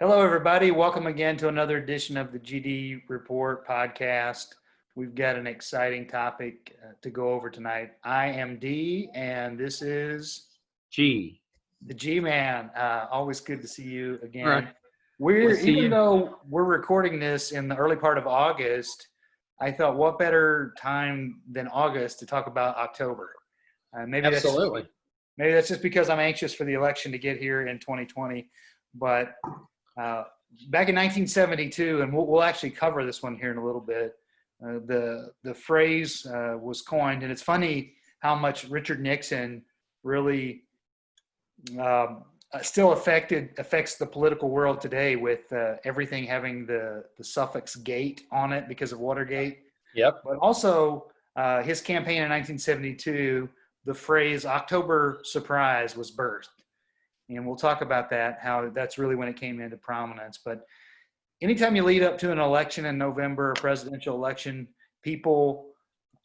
Hello, everybody. Welcome again to another edition of the GD Report podcast. We've got an exciting topic to go over tonight. I am D, and this is G. the G Man. Always good to see you All right. again. Good to see Even you. though we're recording this in the early part of August, I thought, what better time than August to talk about October? Maybe Absolutely. that's just because I'm anxious for the election to get here in 2020, but. Back in 1972, and we'll actually cover this one here in a little bit, the phrase was coined, and it's funny how much Richard Nixon really still affects the political world today with everything having the suffix "gate" on it because of Watergate. Yep. But also his campaign in 1972, the phrase "October surprise" was birthed. And we'll talk about that, how that's really when it came into prominence. But anytime you lead up to an election in November, a presidential election, people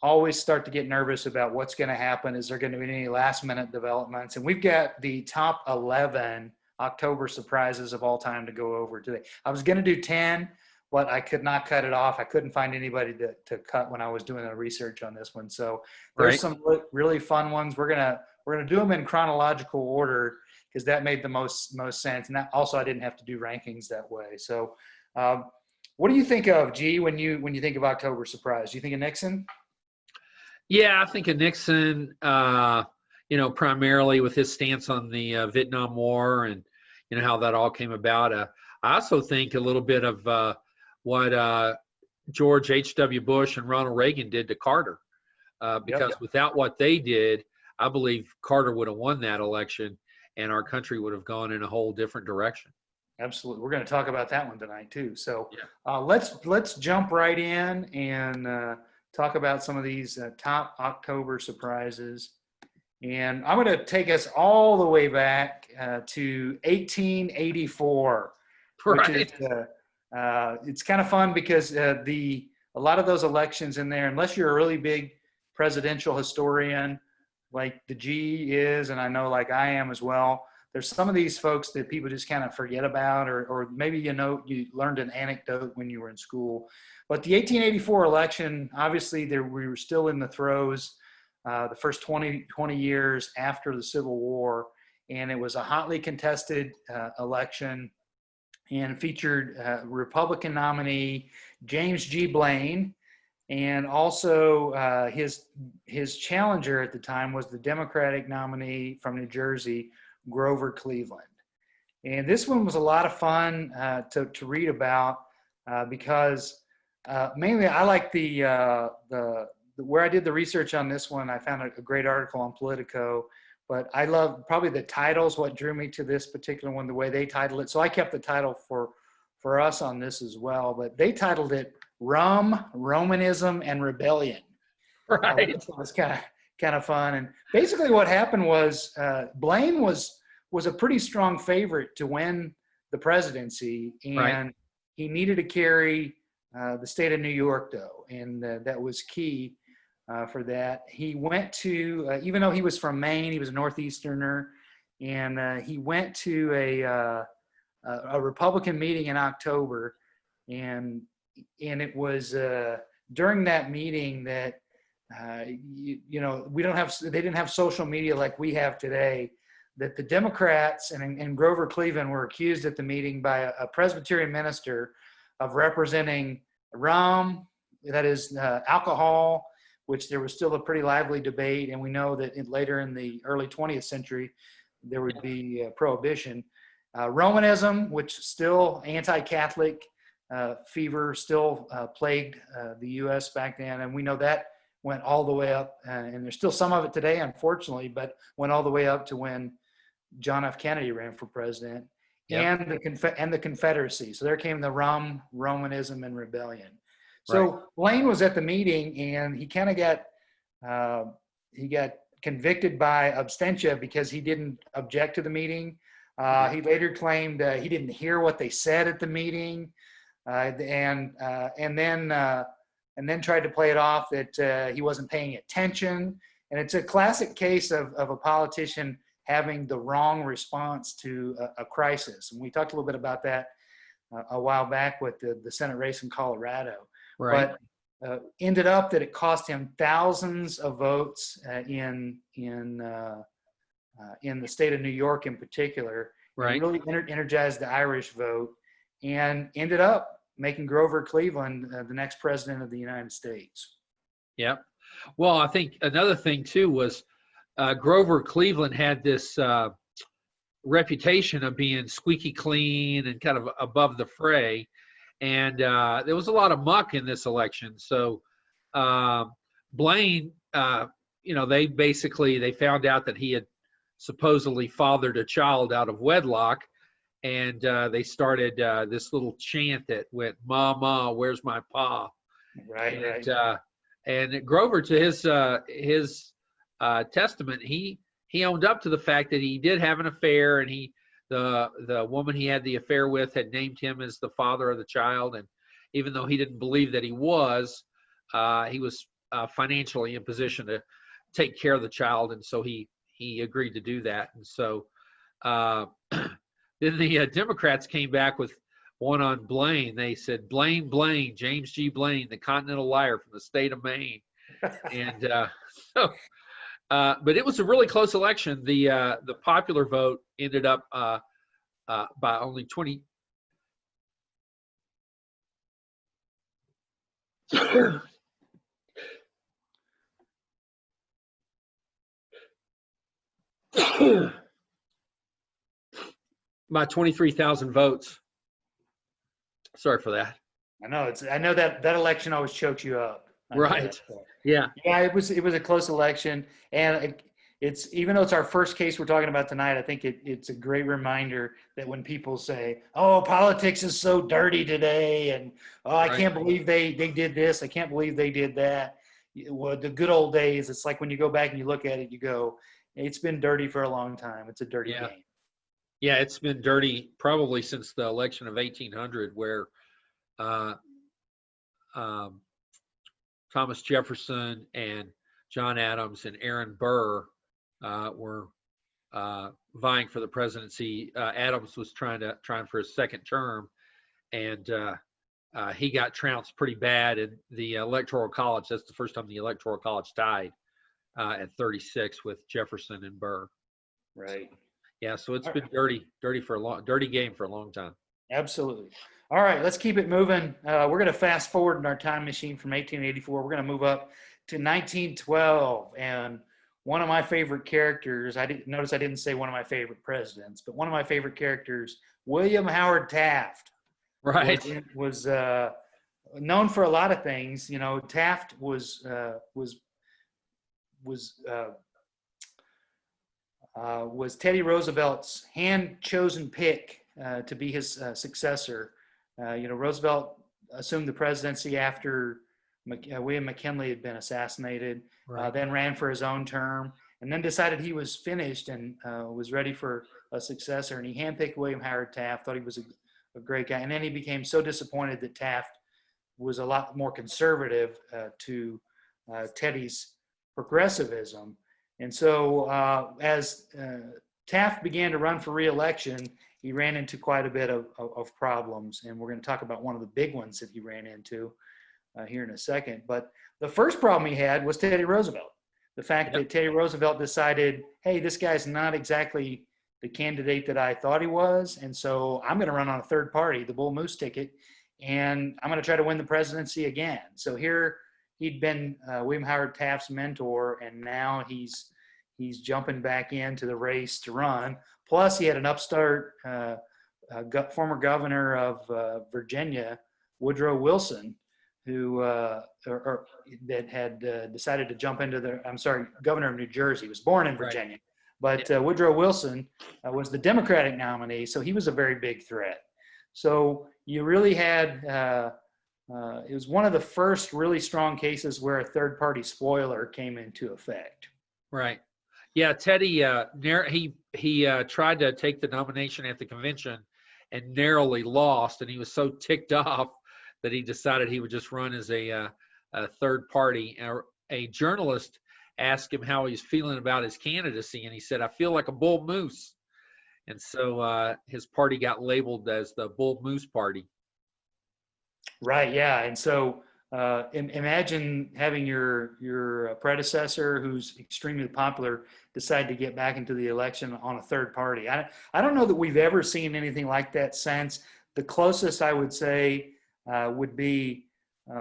always start to get nervous about what's going to happen. Is there going to be any last minute developments? And we've got the top 11 October surprises of all time to go over today. I was going to do 10, but I could not cut it off. I couldn't find anybody to cut when I was doing the research on this one. So there's some really fun ones. We're gonna do them in chronological order, because that made the most sense. And that also, I didn't have to do rankings that way. So what do you think of, G, when you think of October surprise? Do you think of Nixon? Yeah, I think of Nixon, primarily with his stance on the Vietnam War and, how that all came about. I also think a little bit of what George H.W. Bush and Ronald Reagan did to Carter, because without what they did, I believe Carter would have won that election and our country would have gone in a whole different direction. Absolutely. We're going to talk about that one tonight too. So let's jump right in and talk about some of these top October surprises. And I'm going to take us all the way back to 1884, which is it's kind of fun because a lot of those elections in there, unless you're a really big presidential historian like the G is, and I know like I am as well, there's some of these folks that people just kind of forget about, or maybe you learned an anecdote when you were in school. But the 1884 election, obviously we were still in the throes, the first 20 years after the Civil War, and it was a hotly contested election, and featured Republican nominee James G. Blaine, and also his challenger at the time was the Democratic nominee from New Jersey, Grover Cleveland. And this one was a lot of fun to read about because mainly I like where I did the research on this one. I found a great article on Politico, but I love probably the titles, what drew me to this particular one, the way they titled it. So I kept the title for us on this as well, but they titled it Rum, Romanism, and Rebellion. Right. It was kind of fun. And basically what happened was Blaine was a pretty strong favorite to win the presidency, and he needed to carry the state of New York, though, and that was key for that. He went to, even though he was from Maine, he was a Northeasterner, and he went to a Republican meeting in October, and it was during that meeting that they didn't have social media like we have today, that the Democrats and Grover Cleveland were accused at the meeting by a Presbyterian minister of representing rum, that is alcohol, which there was still a pretty lively debate, and we know that later in the early 20th century there would be prohibition. Romanism, which still anti-Catholic fever still plagued the U.S. back then, and we know that went all the way up, and there's still some of it today, unfortunately, but went all the way up to when John F. Kennedy ran for president, and the Confederacy. So there came the rum, Romanism, and rebellion. So Blaine was at the meeting, and he kind of got convicted by abstention because he didn't object to the meeting. He later claimed he didn't hear what they said at the meeting, and then tried to play it off that he wasn't paying attention. And it's a classic case of a politician having the wrong response to a crisis. And we talked a little bit about that a while back with the Senate race in Colorado. Right. But ended up that it cost him thousands of votes in the state of New York in particular. Right. Really energized the Irish vote, and ended up making Grover Cleveland the next president of the United States. Yep. Well, I think another thing too was Grover Cleveland had this reputation of being squeaky clean and kind of above the fray, and there was a lot of muck in this election. So Blaine, they found out that he had supposedly fathered a child out of wedlock, and they started this little chant that went, "Ma, ma, where's my pa?" Right. And Grover, to his testament, he owned up to the fact that he did have an affair, and the woman he had the affair with had named him as the father of the child, and even though he didn't believe that he was financially in position to take care of the child, and so he agreed to do that. And so then the Democrats came back with one on Blaine. They said, Blaine, James G. Blaine, the Continental Liar from the state of Maine. And but it was a really close election. The popular vote ended up by only 20. By 23,000 votes. Sorry for that. I know that election always chokes you up. Right. Yeah. Yeah, it was a close election, and it's, even though it's our first case we're talking about tonight, I think it's a great reminder that when people say, "Oh, politics is so dirty today," and "Oh, I can't believe they did this, I can't believe they did that." Well, the good old days, it's like when you go back and you look at it, you go, it's been dirty for a long time. It's a dirty game. Yeah, it's been dirty probably since the election of 1800, where Thomas Jefferson and John Adams and Aaron Burr were vying for the presidency. Adams was trying for his second term, and he got trounced pretty bad in the Electoral College. That's the first time the Electoral College tied at 36 with Jefferson and Burr. Right. Yeah, so it's been dirty game for a long time. Absolutely. All right, let's keep it moving. We're going to fast forward in our time machine from 1884. We're going to move up to 1912, and one of my favorite characters, I didn't say one of my favorite presidents, but one of my favorite characters, William Howard Taft. Right. Was known for a lot of things. You know, Taft was Teddy Roosevelt's hand-chosen pick to be his successor. Roosevelt assumed the presidency after William McKinley had been assassinated, then ran for his own term, and then decided he was finished and was ready for a successor. And he handpicked William Howard Taft, thought he was a great guy. And then he became so disappointed that Taft was a lot more conservative to Teddy's progressivism. And so as Taft began to run for re-election, he ran into quite a bit of problems. And we're going to talk about one of the big ones that he ran into here in a second. But the first problem he had was Teddy Roosevelt. The fact that Teddy Roosevelt decided, hey, this guy's not exactly the candidate that I thought he was. And so I'm going to run on a third party, the Bull Moose ticket, and I'm going to try to win the presidency again. So here he'd been William Howard Taft's mentor, and now he's jumping back into the race to run. Plus, he had an upstart former governor of Virginia, Woodrow Wilson, who that had decided to jump into governor of New Jersey. He was born in Virginia. But Woodrow Wilson was the Democratic nominee, so he was a very big threat. So you really had, it was one of the first really strong cases where a third-party spoiler came into effect. Right. Yeah, Teddy, he tried to take the nomination at the convention and narrowly lost, and he was so ticked off that he decided he would just run as a third party. A journalist asked him how he's feeling about his candidacy, and he said, "I feel like a bull moose." And so his party got labeled as the Bull Moose Party. Right. Yeah. And so imagine having your predecessor, who's extremely popular, decide to get back into the election on a third party. I don't know that we've ever seen anything like that since. The closest I would say would be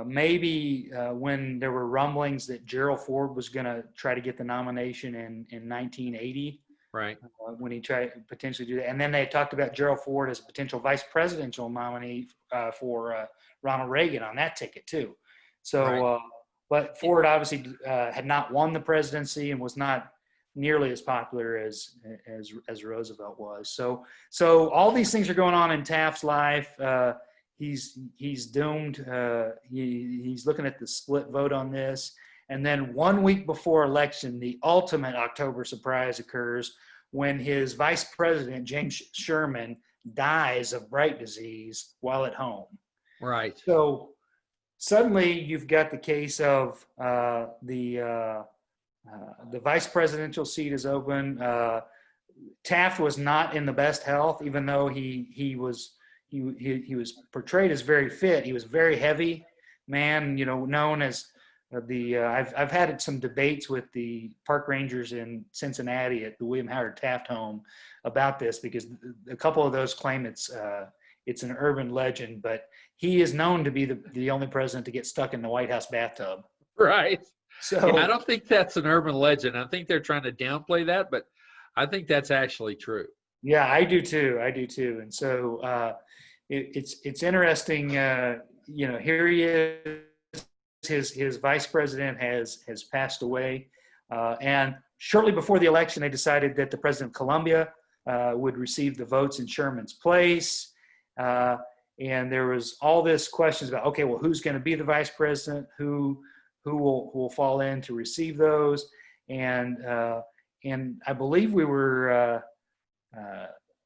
maybe when there were rumblings that Gerald Ford was going to try to get the nomination in 1980. Right. When he tried to potentially do that. And then they talked about Gerald Ford as a potential vice presidential nominee for Ronald Reagan on that ticket too. So, Right. but Ford obviously had not won the presidency and was not nearly as popular as Roosevelt was. So all these things are going on in Taft's life. He's doomed. He's looking at the split vote on this. And then 1 week before election, the ultimate October surprise occurs when his vice president, James Sherman, dies of Bright disease while at home. Right. So suddenly you've got the case of the vice presidential seat is open. Taft was not in the best health, even though he was portrayed as very fit. He was a very heavy man, known as I've had some debates with the park rangers in Cincinnati at the William Howard Taft home about this, because a couple of those claim it's an urban legend, but he is known to be the only president to get stuck in the White House bathtub. Right. So yeah, I don't think that's an urban legend. I think they're trying to downplay that, but I think that's actually true. Yeah, I do too. And so it's interesting. Here he is. His vice president has passed away, and shortly before the election, they decided that the president of Colombia would receive the votes in Sherman's place, and there was all this questions about, okay, well, who's going to be the vice president, who will fall in to receive those, and I believe we were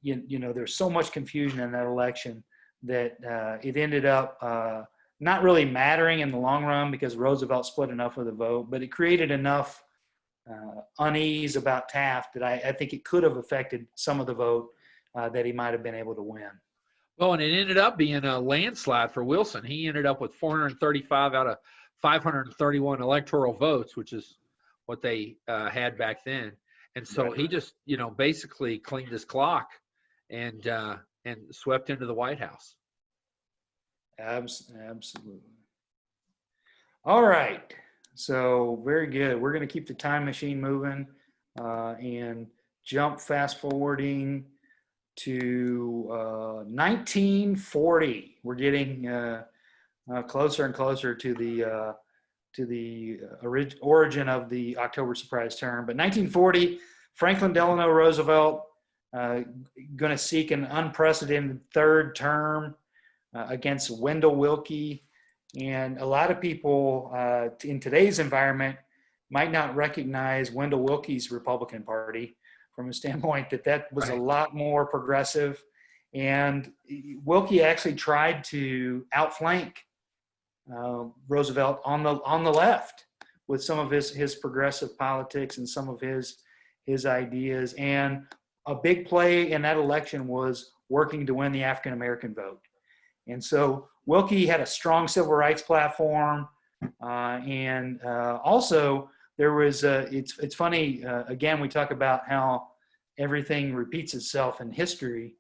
there's so much confusion in that election that it ended up not really mattering in the long run, because Roosevelt split enough of the vote, but it created enough unease about Taft that I think it could have affected some of the vote that he might have been able to win. Well, and it ended up being a landslide for Wilson. He ended up with 435 out of 531 electoral votes, which is what they had back then. And so he just, basically cleaned his clock and swept into the White House. Absolutely. All right. So very good. We're going to keep the time machine moving and jump fast forwarding to 1940. We're getting closer and closer to the origin of the October surprise term. But 1940, Franklin Delano Roosevelt going to seek an unprecedented third term against Wendell Willkie. And a lot of people in today's environment might not recognize Wendell Willkie's Republican Party from a standpoint that was a lot more progressive. And Willkie actually tried to outflank Roosevelt on the left with some of his progressive politics and some of his ideas. And a big play in that election was working to win the African American vote. And so Willkie had a strong civil rights platform, and also there was it's funny, again, we talk about how everything repeats itself in history,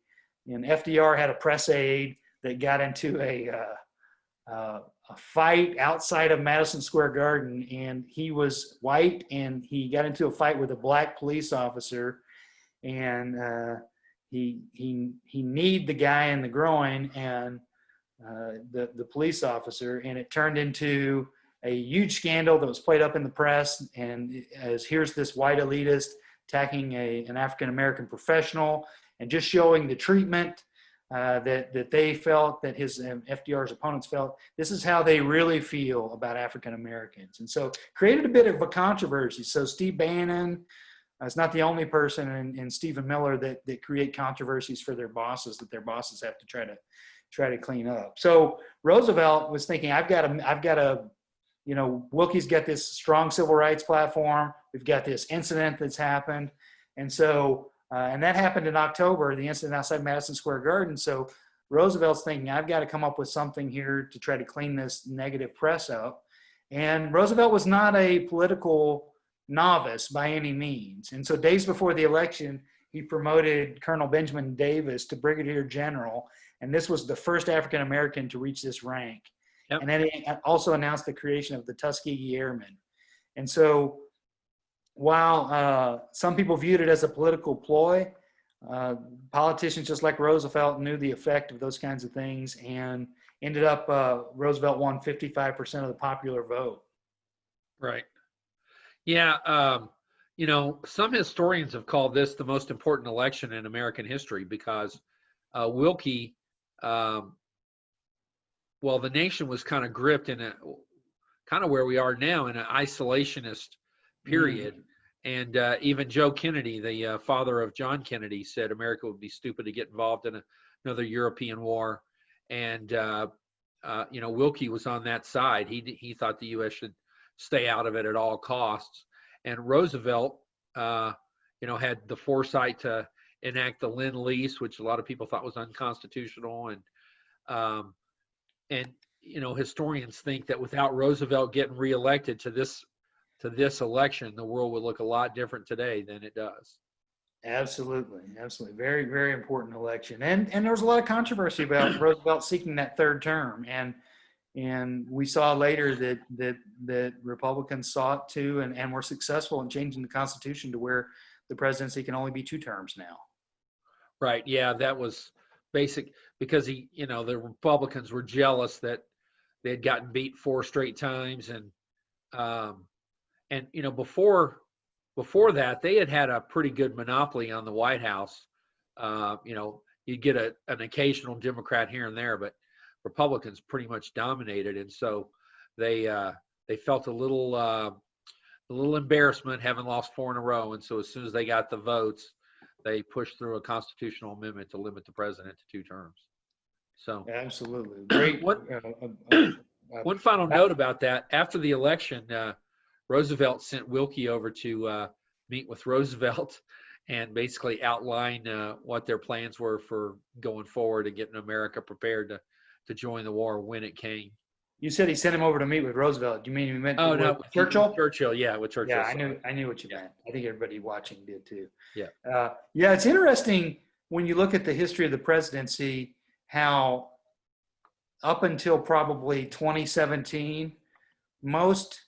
and FDR had a press aide that got into a fight outside of Madison Square Garden, and he was white, and he got into a fight with a black police officer, and he kneed the guy in the groin, and the police officer, and it turned into a huge scandal that was played up in the press. And as here's this white elitist attacking an African-American professional, and just showing the treatment that they felt, that his FDR's opponents felt, this is how they really feel about African-Americans. And so created a bit of a controversy. So Steve Bannon is not the only person, and Stephen Miller that create controversies for their bosses, that their bosses have to try to clean up. So Roosevelt was thinking, I've got to you know, Wilkie's got this strong civil rights platform. We've got this incident that's happened. And so, and that happened in October, the incident outside Madison Square Garden. So Roosevelt's thinking, I've got to come up with something here to try to clean this negative press up. And Roosevelt was not a political novice by any means. And so days before the election, he promoted Colonel Benjamin Davis to brigadier general. And this was the first African-American to reach this rank. Yep. And then he also announced the creation of the Tuskegee Airmen. And so while some people viewed it as a political ploy, politicians just like Roosevelt knew the effect of those kinds of things, and ended up, Roosevelt won 55% of the popular vote. Right. Yeah. You know, some historians have called this the most important election in American history because Wilkie, well, the nation was kind of gripped in a kind of where we are now in an isolationist period. And even Joe Kennedy, the father of John Kennedy, said America would be stupid to get involved in another European war. And, you know, Wilkie was on that side. He thought the U.S. should stay out of it at all costs. And Roosevelt, you know, had the foresight to enact the Lend-Lease, which a lot of people thought was unconstitutional. And you know, historians think that without Roosevelt getting reelected to this election, the world would look a lot different today than it does. Absolutely. Absolutely. Very, very important election. And there was a lot of controversy about Roosevelt seeking that third term. And we saw later that Republicans sought to and were successful in changing the Constitution to where the presidency can only be 2 terms now. Right. Yeah, that was basic because you know, the Republicans were jealous that they had gotten beat 4 straight times, and you know, before that, they had a pretty good monopoly on the White House. You know, you'd get an occasional Democrat here and there, but Republicans pretty much dominated, and so they felt a little embarrassment having lost 4 in a row, and so as soon as they got the votes, they pushed through a constitutional amendment to limit the president to 2 terms. So absolutely great. One final note about that: after the election, Roosevelt sent Wilkie over to meet with Roosevelt and basically outline what their plans were for going forward and getting America prepared to join the war when it came. You said he sent him over to meet with Roosevelt. Do you mean he meant with Churchill? Churchill, yeah, with Churchill. Yeah, I knew what you meant. I think everybody watching did too. Yeah. Yeah, it's interesting when you look at the history of the presidency, how up until probably 2017, most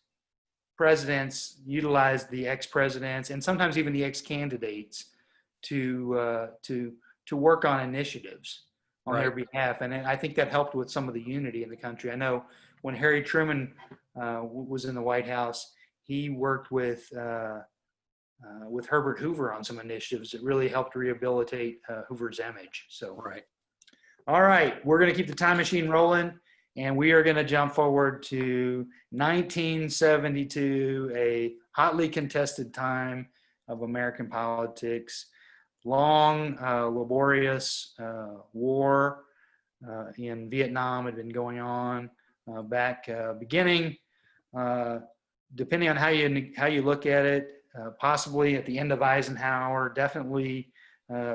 presidents utilized the ex-presidents and sometimes even the ex-candidates to work on initiatives on their behalf. And I think that helped with some of the unity in the country. I know when Harry Truman was in the White House, he worked with Herbert Hoover on some initiatives that really helped rehabilitate Hoover's image. So, right. All right, we're going to keep the time machine rolling, and we are going to jump forward to 1972, a hotly contested time of American politics. Long, laborious war in Vietnam had been going on back beginning, depending on how you look at it, possibly at the end of Eisenhower, definitely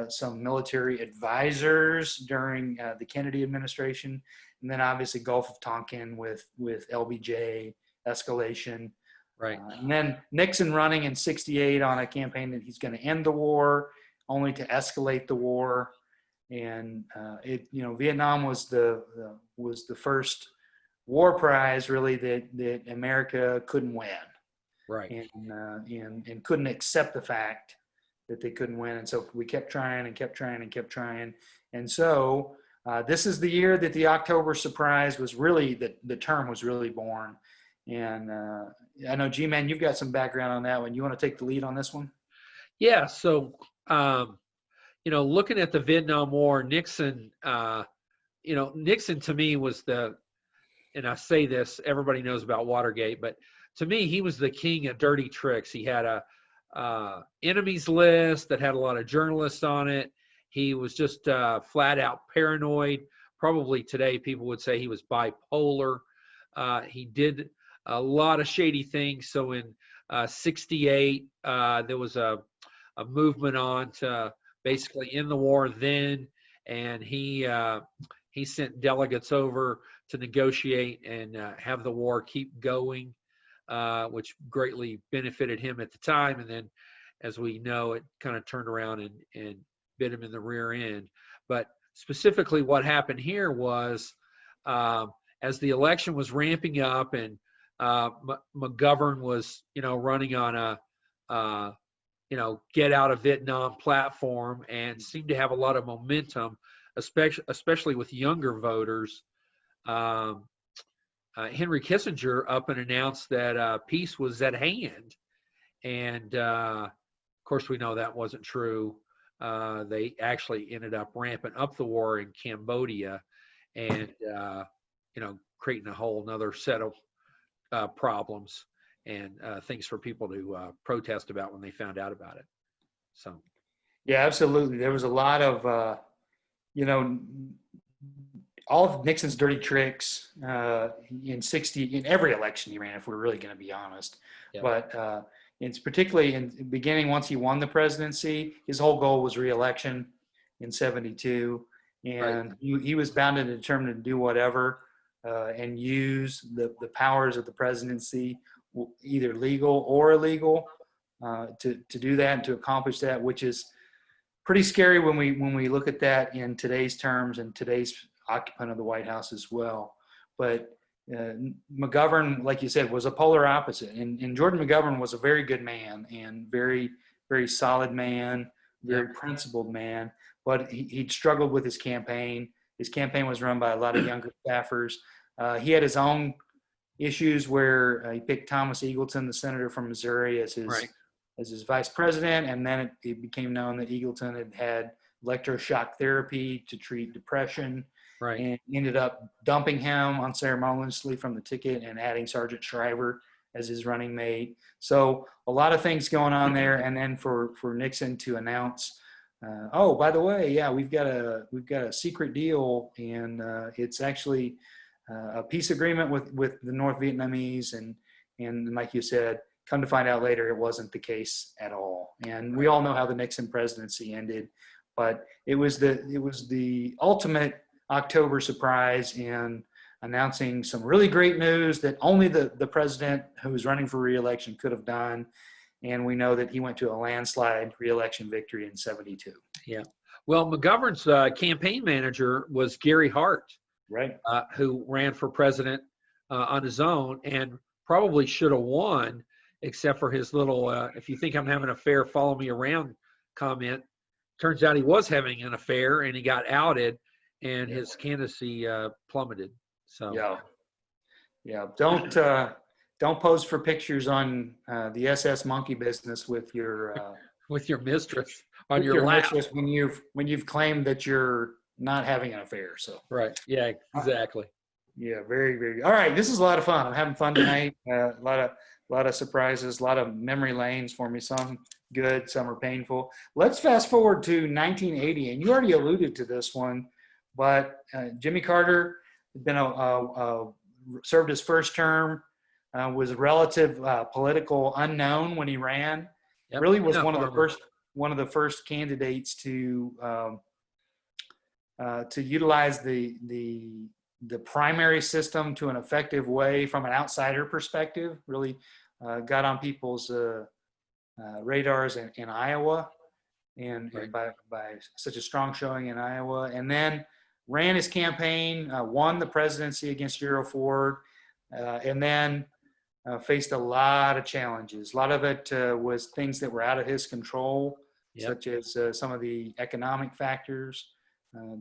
some military advisors during the Kennedy administration, and then obviously Gulf of Tonkin with LBJ escalation. Right. And then Nixon running in '68 on a campaign that he's going to end the war, only to escalate the war. And Vietnam was the first war prize really that America couldn't win. Right. And couldn't accept the fact that they couldn't win. And so we kept trying and kept trying and kept trying. And so this is the year that the October surprise was really, the term was really born. And I know, G-Man, you've got some background on that one. You want to take the lead on this one? Yeah. So, looking at the Vietnam War, Nixon, Nixon to me was and I say this, everybody knows about Watergate, but to me, he was the king of dirty tricks. He had a enemies list that had a lot of journalists on it. He was just flat out paranoid. Probably today, people would say he was bipolar. He did a lot of shady things. So in '68, there was a movement on to basically end the war then, and he sent delegates over to negotiate and have the war keep going, which greatly benefited him at the time. And then, as we know, it kind of turned around and bit him in the rear end. But specifically, what happened here was, as the election was ramping up and McGovern was, running on a get out of Vietnam platform and seemed to have a lot of momentum, especially with younger voters. Henry Kissinger up and announced that peace was at hand. And of course, we know that wasn't true. They actually ended up ramping up the war in Cambodia and, creating a whole nother set of problems and things for people to protest about when they found out about it. So, yeah, absolutely. There was a lot of, all of Nixon's dirty tricks in every election he ran, if we're really going to be honest. Yeah. But it's particularly in the beginning, once he won the presidency, his whole goal was re-election in '72. And right. he was bound and determined to do whatever and use the powers of the presidency, either legal or illegal, to do that and to accomplish that, which is pretty scary when we look at that in today's terms and today's occupant of the White House as well. But McGovern, like you said, was a polar opposite. And Jordan McGovern was a very good man and very, very solid man, very principled man. But he struggled with his campaign. His campaign was run by a lot of younger staffers. He had his own issues where he picked Thomas Eagleton, the senator from Missouri, as his vice president. And then it became known that Eagleton had electroshock therapy to treat depression. Right. And ended up dumping him unceremoniously from the ticket and adding Sergeant Shriver as his running mate. So a lot of things going on there. And then for Nixon to announce, oh, by the way, yeah, we've got a secret deal, and it's actually a peace agreement with the North Vietnamese, and like you said, come to find out later, it wasn't the case at all. And we all know how the Nixon presidency ended, but it was the ultimate October surprise in announcing some really great news that only the president who was running for re-election could have done. And we know that he went to a landslide re-election victory in '72. Yeah. Well, McGovern's campaign manager was Gary Hart, right? Who ran for president on his own and probably should have won, except for his little, if you think I'm having an affair, follow me around comment. Turns out he was having an affair and he got outed and his candidacy plummeted. So yeah. Don't pose for pictures on the SS Monkey business with your mistress on your lap mistress when you've claimed that you're not having an affair. So right, yeah, exactly. Yeah, very, very. All right, this is a lot of fun. I'm having fun tonight. A lot of surprises, a lot of memory lanes for me. Some good, some are painful. Let's fast forward to 1980, and you already alluded to this one, but Jimmy Carter had been served his first term. Was a relative political unknown when he ran. Yep. Really was one of the first candidates to utilize the primary system to an effective way from an outsider perspective. Really got on people's radars in Iowa, and by such a strong showing in Iowa, and then ran his campaign, won the presidency against Gerald Ford, and then faced a lot of challenges. A lot of it was things that were out of his control, such as some of the economic factors.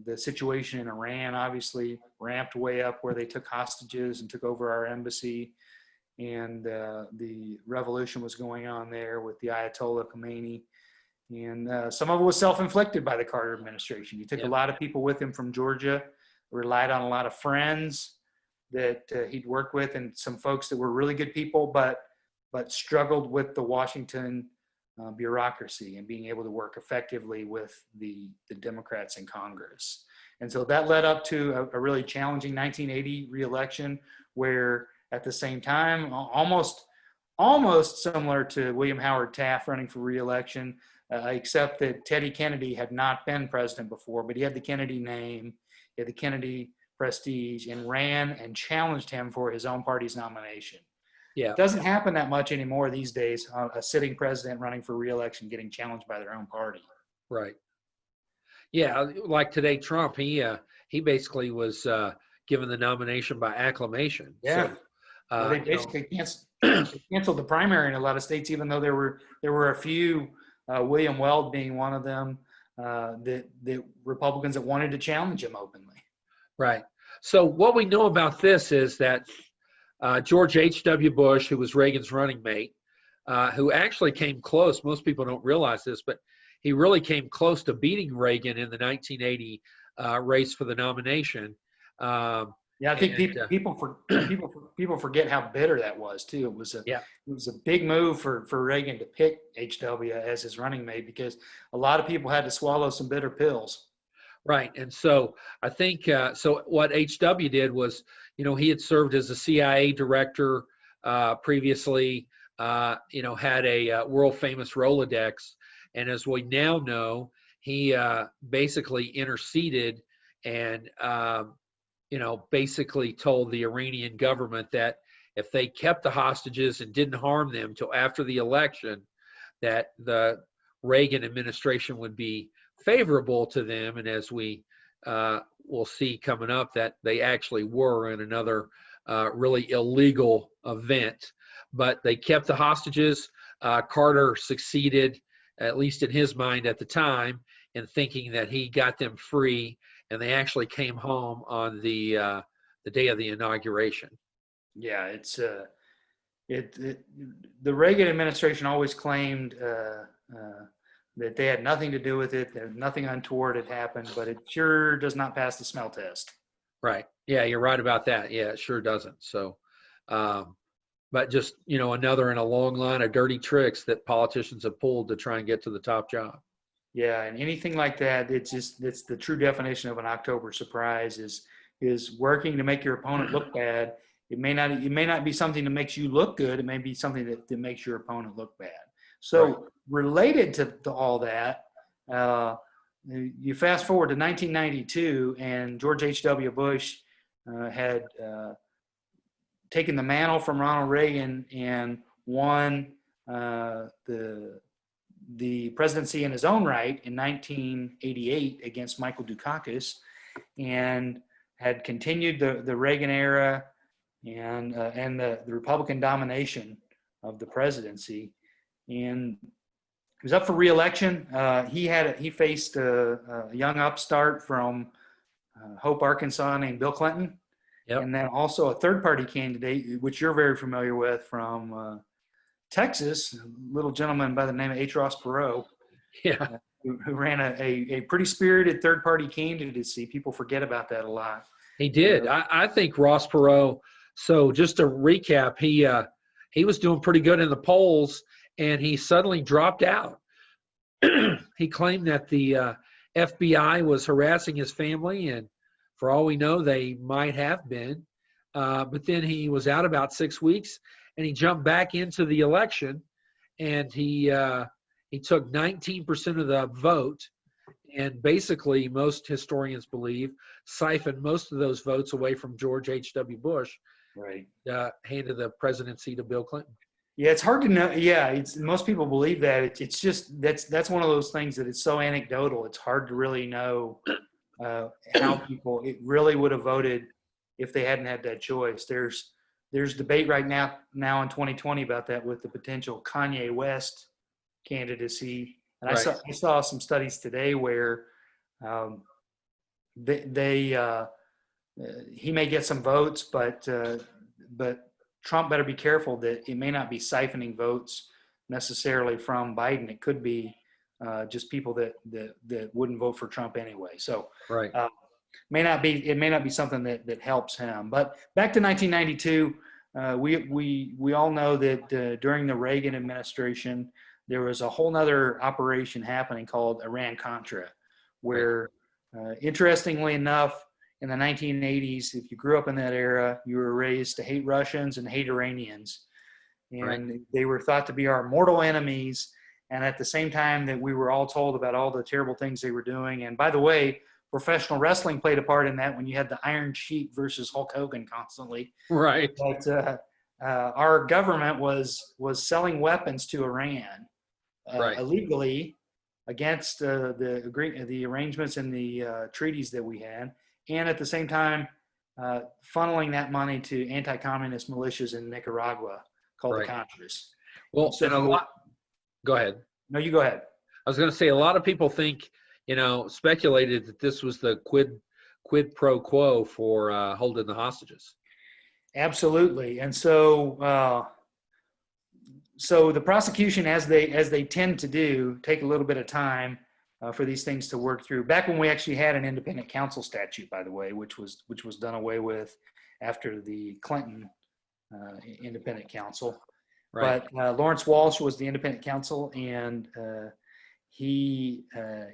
The situation in Iran obviously ramped way up, where they took hostages and took over our embassy. And the revolution was going on there with the Ayatollah Khomeini. And some of it was self-inflicted by the Carter administration. He took a lot of people with him from Georgia, relied on a lot of friends that he'd worked with, and some folks that were really good people, but struggled with the Washington bureaucracy and being able to work effectively with the Democrats in Congress. And so that led up to a really challenging 1980 re-election, where at the same time, almost similar to William Howard Taft running for re-election, except that Teddy Kennedy had not been president before, but he had the Kennedy name, he had the Kennedy prestige, and ran and challenged him for his own party's nomination. Yeah. It doesn't happen that much anymore these days, a sitting president running for re-election getting challenged by their own party. Right. Yeah, like today, Trump, he basically was given the nomination by acclamation. Yeah. So, well, they basically canceled the primary in a lot of states, even though there were a few, William Weld being one of them, the Republicans that wanted to challenge him openly. Right. So what we know about this is that George H.W. Bush, who was Reagan's running mate, who actually came close, most people don't realize this, but he really came close to beating Reagan in the 1980 race for the nomination. Yeah, I think people forget how bitter that was too. It was a big move for Reagan to pick HW as his running mate, because a lot of people had to swallow some bitter pills. Right, and so I think so. What HW did was, he had served as a CIA director previously. Had a world famous Rolodex, and as we now know, he basically interceded and basically told the Iranian government that if they kept the hostages and didn't harm them till after the election, that the Reagan administration would be favorable to them. And as we will see coming up, that they actually were in another really illegal event. But they kept the hostages. Carter succeeded, at least in his mind at the time, in thinking that he got them free, and they actually came home on the day of the inauguration. Yeah, it's the Reagan administration always claimed that they had nothing to do with it, that nothing untoward had happened, but it sure does not pass the smell test. Right. Yeah, you're right about that. Yeah, it sure doesn't. So, but just, another in a long line of dirty tricks that politicians have pulled to try and get to the top job. Yeah, and anything like that, it's the true definition of an October surprise is working to make your opponent look bad. It may not be something that makes you look good. It may be something that makes your opponent look bad. So right. Related to all that, you fast forward to 1992, and George H.W. Bush had taken the mantle from Ronald Reagan and won the presidency in his own right in 1988 against Michael Dukakis, and had continued the Reagan era and the Republican domination of the presidency. And he was up for re-election. He faced a young upstart from Hope, Arkansas, named Bill Clinton. Yep. And then also a third-party candidate, which you're very familiar with, from Texas, a little gentleman by the name of H. Ross Perot, who ran a pretty spirited third-party candidacy. People forget about that a lot. He did. I think Ross Perot. So just to recap, he was doing pretty good in the polls, and he suddenly dropped out. He claimed that the FBI was harassing his family, and for all we know, they might have been. But then he was out about 6 weeks, and he jumped back into the election, and he took 19% of the vote, and basically most historians believe siphoned most of those votes away from George H.W. Bush. Right. Handed the presidency to Bill Clinton. Yeah, it's hard to know. Yeah, most people believe that. It's just that's one of those things that it's so anecdotal. It's hard to really know how people it really would have voted if they hadn't had that choice. There's debate right now in 2020 about that with the potential Kanye West candidacy. And right. I saw some studies today where he may get some votes, but Trump better be careful that it may not be siphoning votes necessarily from Biden. It could be just people that wouldn't vote for Trump anyway. So right. It may not be something that helps him. But back to 1992, we all know that during the Reagan administration, there was a whole nother operation happening called Iran-Contra, where interestingly enough, in the 1980s, if you grew up in that era, you were raised to hate Russians and hate Iranians. And they were thought to be our mortal enemies. And at the same time that we were all told about all the terrible things they were doing. And by the way, professional wrestling played a part in that when you had the Iron Sheik versus Hulk Hogan constantly. Right. But our government was selling weapons to Iran illegally against the arrangements and the treaties that we had, and at the same time funneling that money to anti-communist militias in Nicaragua called the Contras. Well, so, and a lot. Go ahead. No, you go ahead. I was going to say a lot of people think, speculated that this was the quid pro quo for holding the hostages. Absolutely, and so the prosecution, as they tend to do, take a little bit of time for these things to work through. Back when we actually had an independent counsel statute, by the way, which was done away with after the Clinton independent counsel. Right. But Lawrence Walsh was the independent counsel, and he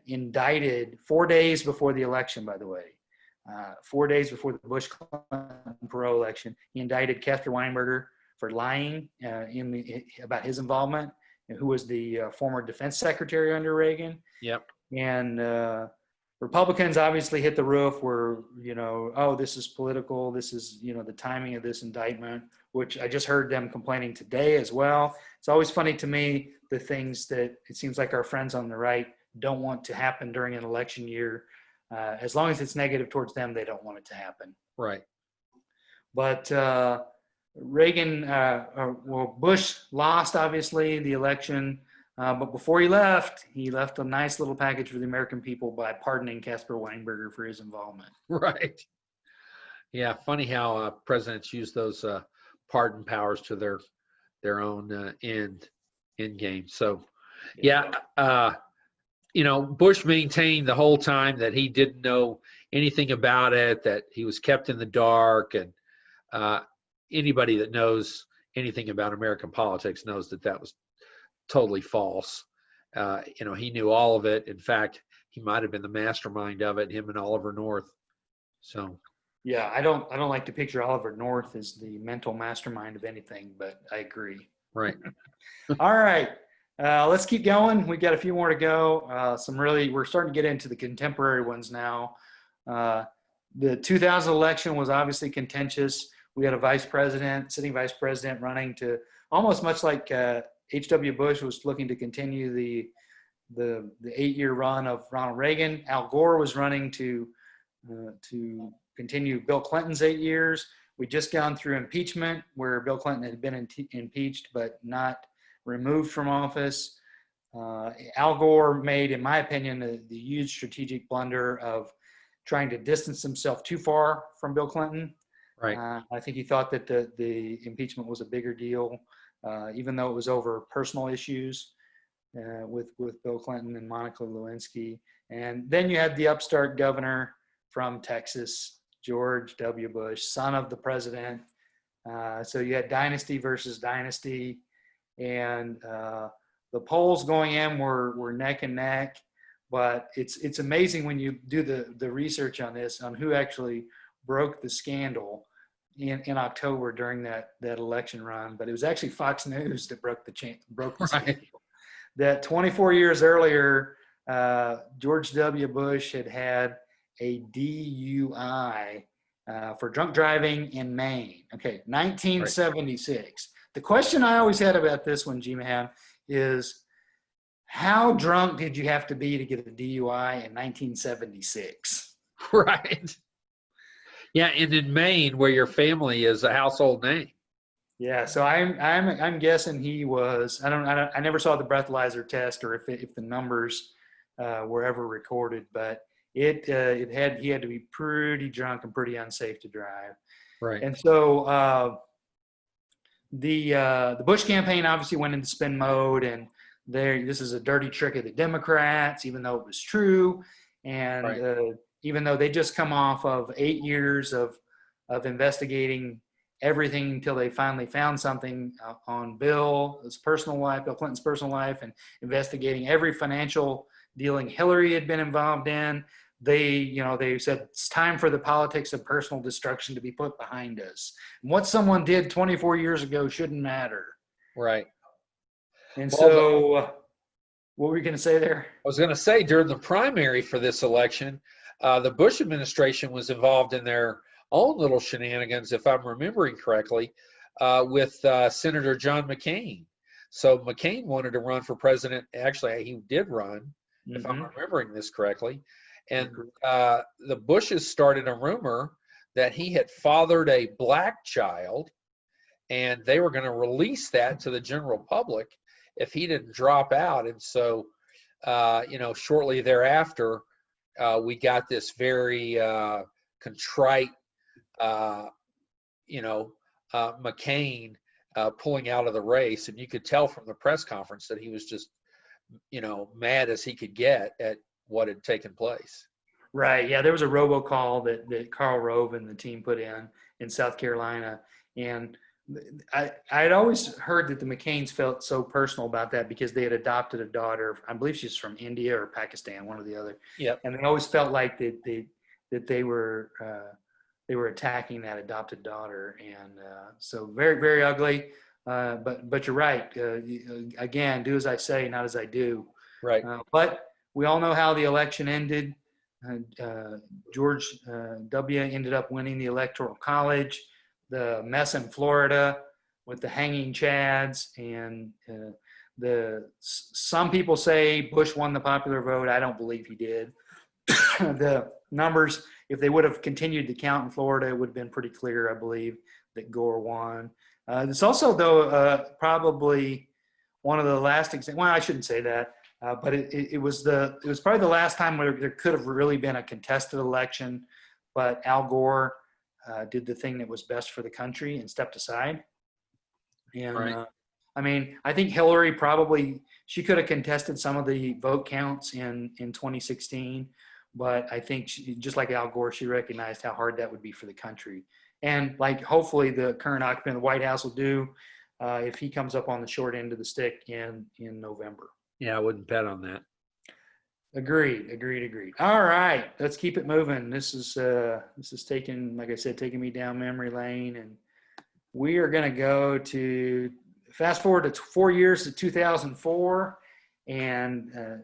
indicted 4 days before the election, by the way. 4 days before the Bush-Clinton election, he indicted Casper Weinberger for lying about his involvement, who was the former defense secretary under Reagan. Yep. And Republicans obviously hit the roof where, oh, this is political. This is, the timing of this indictment, which I just heard them complaining today as well. It's always funny to me, the things that it seems like our friends on the right don't want to happen during an election year. As long as it's negative towards them, they don't want it to happen. Right. But Bush lost, obviously, the election. But before he left a nice little package for the American people by pardoning Casper Weinberger for his involvement. Right. Yeah. Funny how presidents use those pardon powers to their own end game. So, yeah. Bush maintained the whole time that he didn't know anything about it, that he was kept in the dark, and anybody that knows anything about American politics knows that was totally false. He knew all of it. In fact, he might have been the mastermind of it, him and Oliver North. So, yeah, I don't like to picture Oliver North as the mental mastermind of anything, but I agree. Right. All right. Let's keep going. We've got a few more to go. We're starting to get into the contemporary ones now. The 2000 election was obviously contentious. We had a sitting vice president running to almost much like H.W. Bush was looking to continue the 8-year run of Ronald Reagan. Al Gore was running to continue Bill Clinton's 8 years. We'd just gone through impeachment, where Bill Clinton had been impeached but not removed from office. Al Gore made, in my opinion, the huge strategic blunder of trying to distance himself too far from Bill Clinton. Right. I think he thought that the impeachment was a bigger deal, even though it was over personal issues with Bill Clinton and Monica Lewinsky. And then you had the upstart governor from Texas, George W. Bush, son of the president. So you had dynasty versus dynasty. And the polls going in were neck and neck. But it's amazing when you do the research on this, on who actually broke the scandal in October during that election run. But it was actually Fox News that broke the scandal. That 24 years earlier, George W. Bush had a DUI for drunk driving in Maine. Okay, 1976. Right. The question I always had about this one, G-Man, is how drunk did you have to be to get a DUI in 1976? Right. Yeah, and in Maine, where your family is a household name. Yeah, so I'm guessing he was. I never saw the breathalyzer test or if the numbers were ever recorded, but he had to be pretty drunk and pretty unsafe to drive. Right. And so the Bush campaign obviously went into spin mode, and this is a dirty trick of the Democrats, even though it was true, and right. Even though they just come off of 8 years of investigating everything until they finally found something on Bill Clinton's personal life, and investigating every financial dealing Hillary had been involved in. they said it's time for the politics of personal destruction to be put behind us. And what someone did 24 years ago shouldn't matter. Right. And Well, so, what were you going to say there? I was going to say during the primary for this election, the Bush administration was involved in their own little shenanigans, if I'm remembering correctly, with Senator John McCain. So McCain wanted to run for president. Actually, he did run, if I'm remembering this correctly. And the Bushes started a rumor that he had fathered a black child, and they were going to release that to the general public if he didn't drop out. And so, shortly thereafter, we got this very contrite, McCain pulling out of the race. And you could tell from the press conference that he was just, mad as he could get at what had taken place. Right. Yeah, there was a robocall that Karl Rove and the team put in South Carolina. And I'd always heard that the McCains felt so personal about that because they had adopted a daughter. I believe she's from India or Pakistan, one or the other. Yep. And they always felt like that they were attacking that adopted daughter, and so very, very ugly. But you're right. Again, do as I say, not as I do. Right. But we all know how the election ended. George W. ended up winning the Electoral College. The mess in Florida with the hanging chads, and some people say Bush won the popular vote. I don't believe he did. The numbers, if they would have continued to count in Florida, it would have been pretty clear, I believe, that Gore won. It's also, though, probably one of the last examples. Well, I shouldn't say that, but it was probably the last time where there could have really been a contested election, but Al Gore did the thing that was best for the country and stepped aside. And right. I think Hillary she could have contested some of the vote counts in 2016, but I think just like Al Gore, she recognized how hard that would be for the country. And like hopefully the current occupant of the White House will do if he comes up on the short end of the stick in November. Yeah, I wouldn't bet on that. Agreed. All right, let's keep it moving. This is taking me down memory lane, and we are going to go to fast forward to 4 years to 2004, and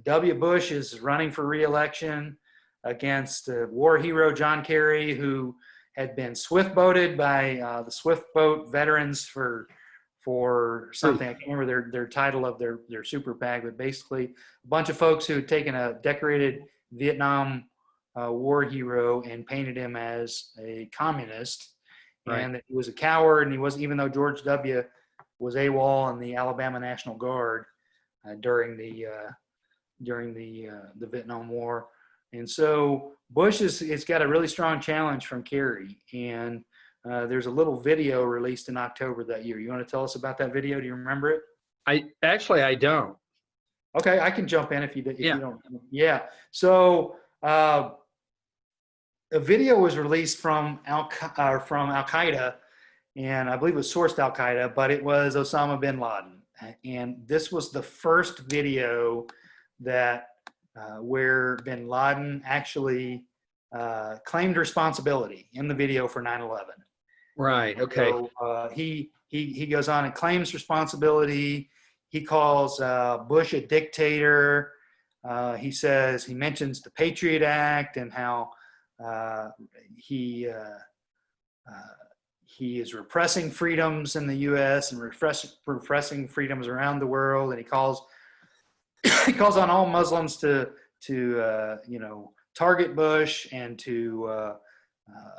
W. Bush is running for re-election against war hero John Kerry, who had been swift boated by the swift boat veterans for something. I can't remember their title of their super PAC, but basically a bunch of folks who had taken a decorated Vietnam war hero and painted him as a communist, right. And that he was a coward, and he wasn't, even though George W. was AWOL in the Alabama National Guard during the Vietnam War. And so Bush it's got a really strong challenge from Kerry, and there's a little video released in October that year. You want to tell us about that video? Do you remember it? I don't. Okay, I can jump in if you Yeah. don't. Yeah. So a video was released from Al Qaeda, and I believe it was sourced Al Qaeda, but it was Osama bin Laden. And this was the first video that where bin Laden actually claimed responsibility in the video for 9/11. Right. Okay. So he goes on and claims responsibility. He calls Bush a dictator. He mentions the Patriot Act and how he is repressing freedoms in the U.S. and repressing freedoms around the world. And he calls on all Muslims to target Bush and to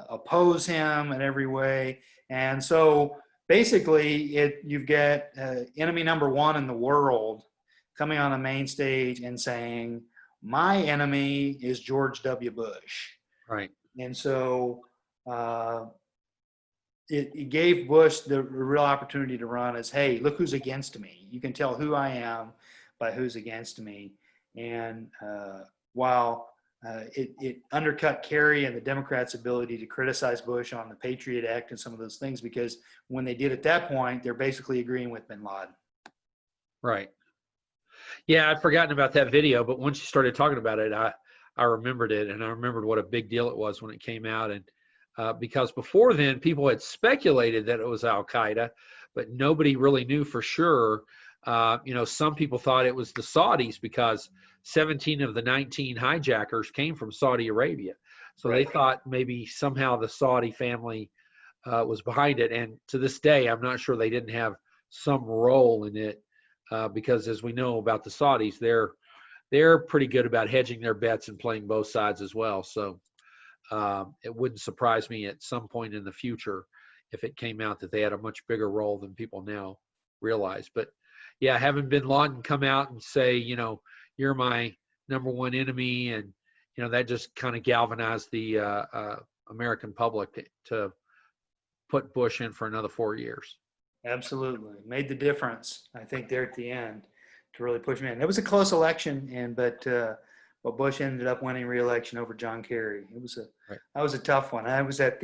oppose him in every way. And so basically you've got enemy number one in the world coming on the main stage and saying, my enemy is George W. Bush. Right. And so it gave Bush the real opportunity to run as, hey, look who's against me. You can tell who I am by who's against me. And while it undercut Kerry and the Democrats' ability to criticize Bush on the Patriot Act and some of those things, because when they did at that point, they're basically agreeing with bin Laden. Right. Yeah, I'd forgotten about that video, but once you started talking about it, I remembered it, and I remembered what a big deal it was when it came out. And because before then, people had speculated that it was Al Qaeda, but nobody really knew for sure. Some people thought it was the Saudis because 17 of the 19 hijackers came from Saudi Arabia. So they thought maybe somehow the Saudi family was behind it. And to this day, I'm not sure they didn't have some role in it because, as we know about the Saudis, they're pretty good about hedging their bets and playing both sides as well. So it wouldn't surprise me at some point in the future if it came out that they had a much bigger role than people now realize. But yeah, having bin Laden come out and say, you're my number one enemy, and that just kind of galvanized the American public to put Bush in for another 4 years. Absolutely. Made the difference, I think, there at the end to really push him in. It was a close election, but Bush ended up winning re-election over John Kerry. That was a tough one. I was at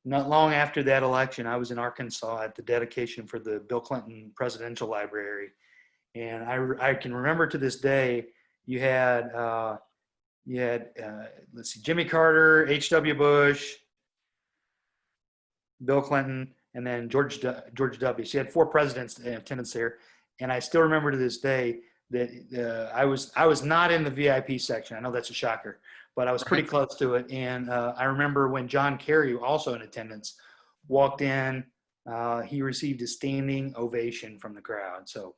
not long after that election, I was in Arkansas at the dedication for the Bill Clinton Presidential Library. And I can remember to this day, you had let's see, Jimmy Carter, H.W. Bush, Bill Clinton, and then George W. So you had 4 presidents in attendance there. And I still remember to this day that I was not in the VIP section. I know that's a shocker, but I was pretty close to it. And I remember when John Kerry, also in attendance, walked in, he received a standing ovation from the crowd. So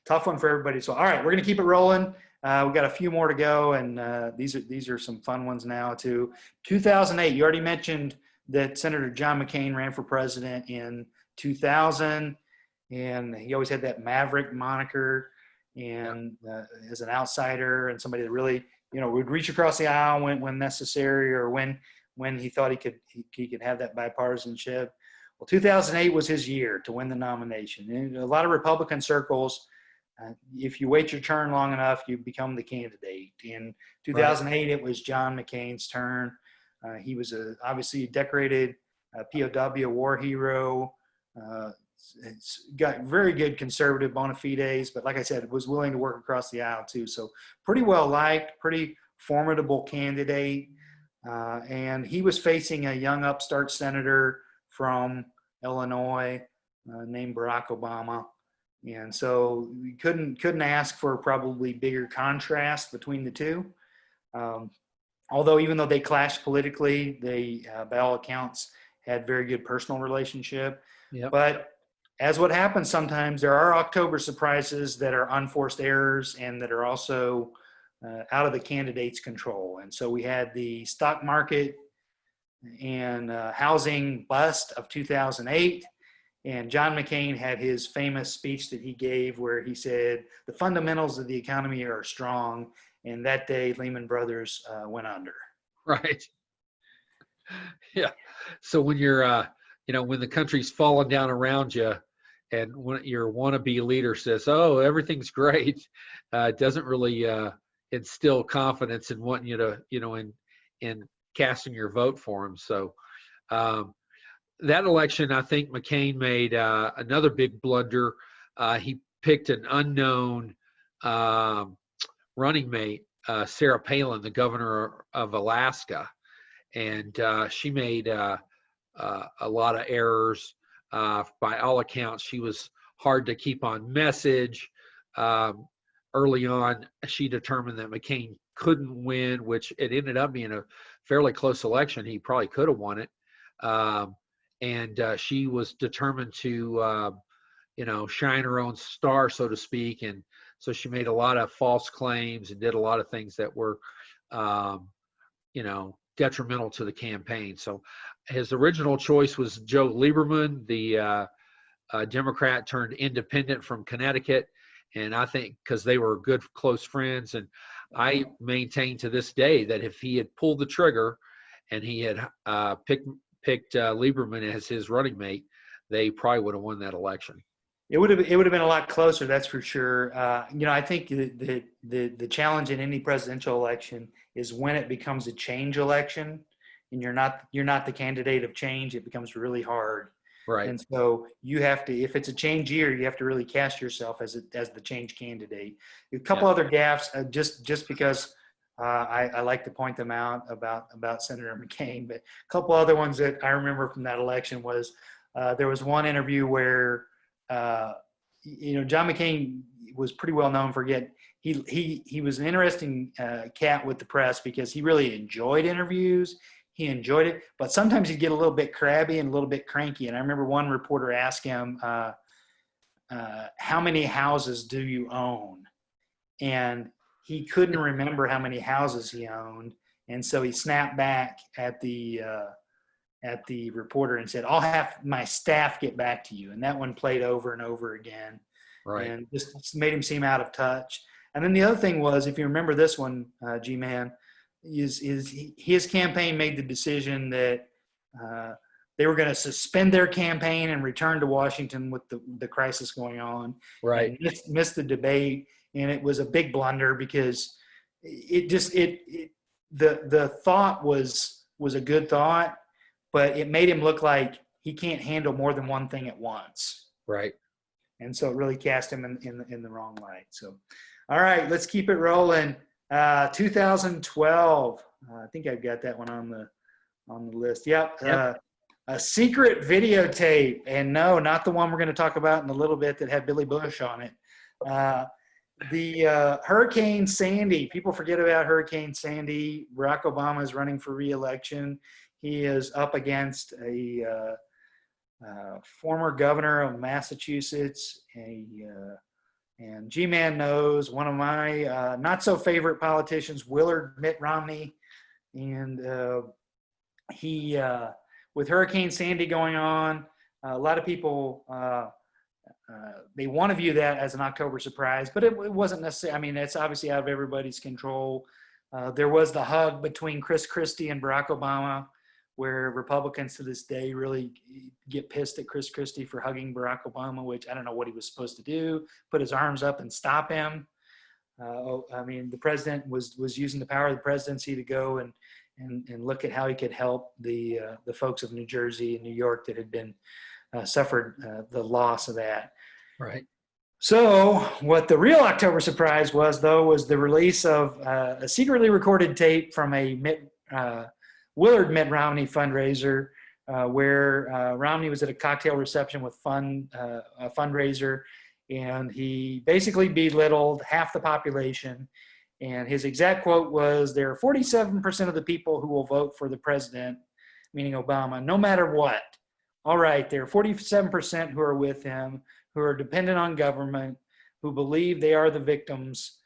tough one for everybody. So, all right, we're going to keep it rolling. We got a few more to go, and these are some fun ones now too. 2008, you already mentioned that Senator John McCain ran for president in 2000, and he always had that maverick moniker, and as an outsider and somebody that really, would reach across the aisle when necessary, or when he thought he could have that bipartisanship. Well, 2008 was his year to win the nomination. In a lot of Republican circles, if you wait your turn long enough, you become the candidate. In 2008, it was John McCain's turn. He was obviously a decorated POW, war hero. Got very good conservative bona fides, but like I said, was willing to work across the aisle too. So pretty well liked, pretty formidable candidate. And he was facing a young upstart senator from Illinois named Barack Obama. And so we couldn't ask for probably bigger contrast between the two. Although even though they clashed politically, they, by all accounts, had very good personal relationship. But as what happens sometimes, there are October surprises that are unforced errors and that are also out of the candidate's control. And so we had the stock market and housing bust of 2008. And John McCain had his famous speech that he gave where he said, the fundamentals of the economy are strong. And that day, Lehman Brothers went under. Right. Yeah. So when you're, when the country's falling down around you, and when your wannabe leader says, "Oh, everything's great," it doesn't really instill confidence in wanting you to, in casting your vote for him. So that election, I think McCain made another big blunder. He picked an unknown running mate, Sarah Palin, the governor of Alaska, and she made a lot of errors. By all accounts, she was hard to keep on message. Early on, she determined that McCain couldn't win, which it ended up being a fairly close election. He probably could have won it. And she was determined to, shine her own star, so to speak. And so she made a lot of false claims and did a lot of things that were, detrimental to the campaign. So his original choice was Joe Lieberman, the Democrat turned independent from Connecticut. And I think because they were good, close friends, and I maintain to this day that if he had pulled the trigger and he had picked Lieberman as his running mate, they probably would have won that election. It would have been a lot closer, that's for sure. I think the challenge in any presidential election is when it becomes a change election, and you're not the candidate of change. It becomes really hard. Right. And so you have to, if it's a change year, you have to really cast yourself as the change candidate. A couple other gaffes, just because I like to point them out about Senator McCain. But a couple other ones that I remember from that election was there was one interview where John McCain was pretty well known for he was an interesting cat with the press because he really enjoyed interviews. He enjoyed it, but sometimes he'd get a little bit crabby and a little bit cranky. And I remember one reporter asked him, how many houses do you own? And he couldn't remember how many houses he owned. And so he snapped back at the reporter and said, I'll have my staff get back to you. And that one played over and over again. Right. And just made him seem out of touch. And then the other thing was, if you remember this one, G-Man, is his campaign made the decision that they were going to suspend their campaign and return to Washington with the crisis going on. Right. Missed the debate, and it was a big blunder because the thought was a good thought, but it made him look like he can't handle more than one thing at once. Right. And so it really cast him in the wrong light. So, all right, let's keep it rolling. 2012. I think I've got that one on the list. Yep. A secret videotape, and no, not the one we're going to talk about in a little bit that had Billy Bush on it. The Hurricane Sandy. People forget about Hurricane Sandy. Barack Obama is running for re-election. He is up against a former governor of Massachusetts, and G-Man knows one of my not so favorite politicians, Willard Mitt Romney, and he with Hurricane Sandy going on, a lot of people they want to view that as an October surprise, but it wasn't necessarily. I mean, it's obviously out of everybody's control. There was the hug between Chris Christie and Barack Obama, where Republicans to this day really get pissed at Chris Christie for hugging Barack Obama, which I don't know what he was supposed to do, put his arms up and stop him. I mean, the president was using the power of the presidency to go and look at how he could help the folks of New Jersey and New York that had been suffered the loss of that. Right. So what the real October surprise was, though, was the release of a secretly recorded tape from a Willard Mitt Romney fundraiser where Romney was at a cocktail reception with a fundraiser, and he basically belittled half the population. And his exact quote was, there are 47% of the people who will vote for the president, meaning Obama, no matter what. All right, there are 47% who are with him, who are dependent on government, who believe they are the victims,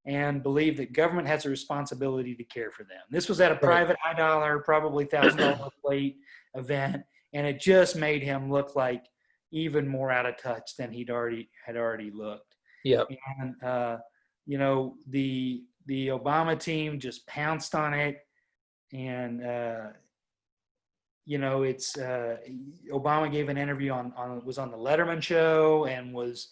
and believe that government has a responsibility to care for them. This was at a private, high-dollar, probably $1,000 plate event, and it just made him look like even more out of touch than he had already looked. Yep. And the Obama team just pounced on it, and Obama gave an interview was on the Letterman show and was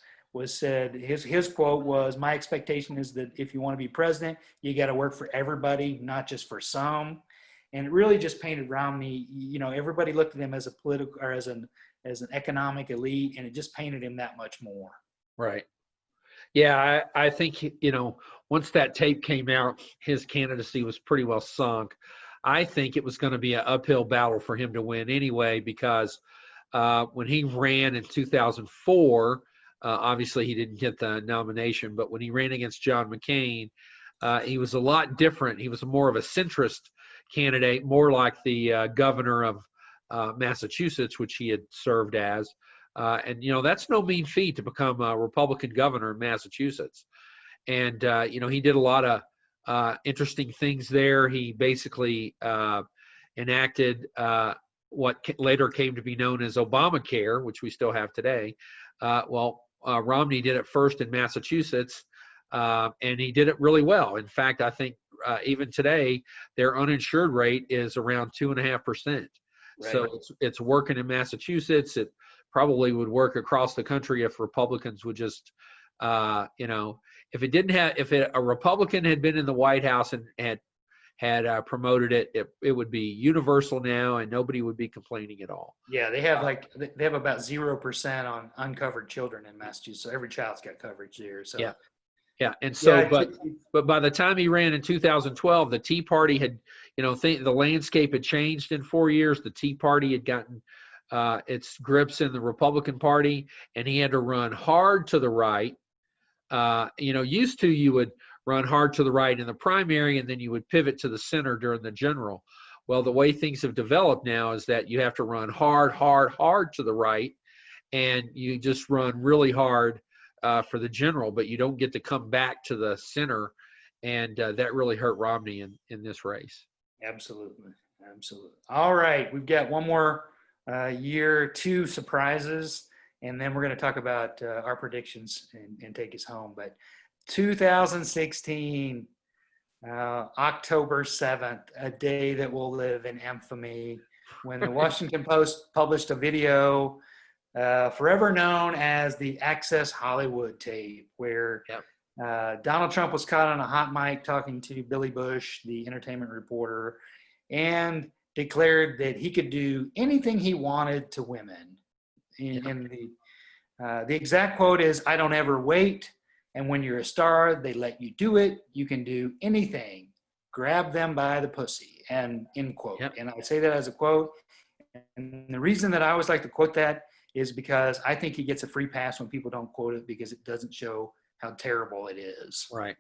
said his quote was, my expectation is that if you want to be president, you got to work for everybody, not just for some. And it really just painted Romney, everybody looked at him as a political or as an economic elite, and it just painted him that much more. Right. Yeah, I think, once that tape came out, his candidacy was pretty well sunk. I think it was going to be an uphill battle for him to win anyway, because when he ran in 2004, obviously he didn't get the nomination, but when he ran against John McCain, he was a lot different. He was more of a centrist candidate, more like the governor of Massachusetts, which he had served as. And that's no mean feat to become a Republican governor in Massachusetts. And, he did a lot of interesting things there. He basically enacted what later came to be known as Obamacare, which we still have today. Romney did it first in Massachusetts, and he did it really well. In fact, I think even today, their uninsured rate is around 2.5%. Right. So it's working in Massachusetts. It probably would work across the country if Republicans would just, if a Republican had been in the White House and had promoted it, it would be universal now, and nobody would be complaining at all. Yeah, they have about 0% on uncovered children in Massachusetts. So every child's got coverage there. So yeah. Yeah, and so, Yeah, but by the time he ran in 2012, the Tea Party had, the landscape had changed in 4 years. The Tea Party had gotten its grips in the Republican Party, and he had to run hard to the right. Used to, you would run hard to the right in the primary, and then you would pivot to the center during the general. Well, the way things have developed now is that you have to run hard to the right, and you just run really hard for the general, but you don't get to come back to the center, and that really hurt Romney in this race. absolutely. All right, we've got one more year, two surprises, and then we're going to talk about our predictions and take us home. But 2016, October 7th, a day that will live in infamy, when the Washington Post published a video forever known as the Access Hollywood tape, where Donald Trump was caught on a hot mic talking to Billy Bush, the entertainment reporter, and declared that he could do anything he wanted to women. And the exact quote is, "I don't ever wait. And when you're a star, they let you do it. You can do anything. Grab them by the pussy," and end quote. Yep. And I say that as a quote. And the reason that I always like to quote that is because I think he gets a free pass when people don't quote it, because it doesn't show how terrible it is. Right.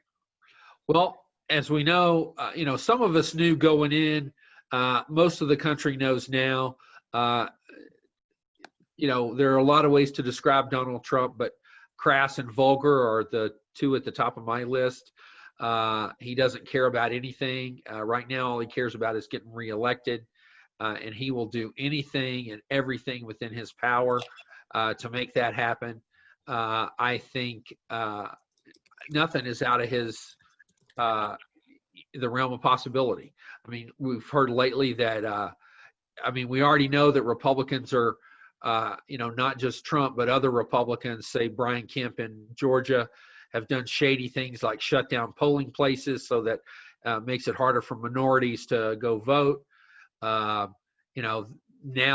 Well, as we know, some of us knew going in. Most of the country knows now. There are a lot of ways to describe Donald Trump, but crass and vulgar are the two at the top of my list. He doesn't care about anything. Right now, all he cares about is getting reelected, and he will do anything and everything within his power to make that happen. I think nothing is out of the realm of possibility. I mean, we've heard lately that, we already know that Republicans are, not just Trump, but other Republicans, say Brian Kemp in Georgia, have done shady things like shut down polling places so that makes it harder for minorities to go vote. Now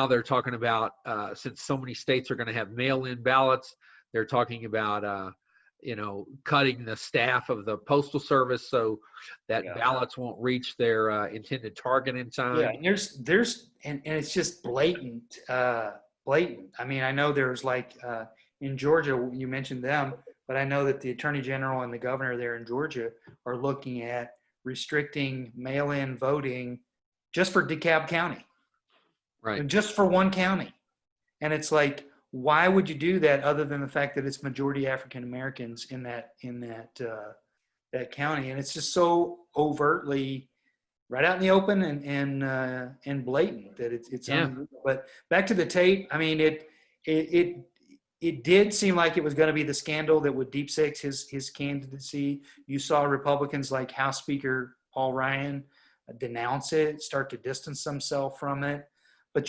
they're talking about, since so many states are going to have mail-in ballots, they're talking about, cutting the staff of the Postal Service so that ballots won't reach their intended target in time. Yeah, and it's just blatant. I mean, I know there's like in Georgia, you mentioned them, but I know that the Attorney General and the governor there in Georgia are looking at restricting mail-in voting just for DeKalb County. Right. Just for one county. And it's like, why would you do that other than the fact that it's majority African Americans in that county? And it's just so overtly right out in the open and blatant that it's But back to the tape, I mean, it did seem like it was going to be the scandal that would deep six his candidacy. You saw Republicans like House Speaker Paul Ryan denounce it, start to distance themselves from it. But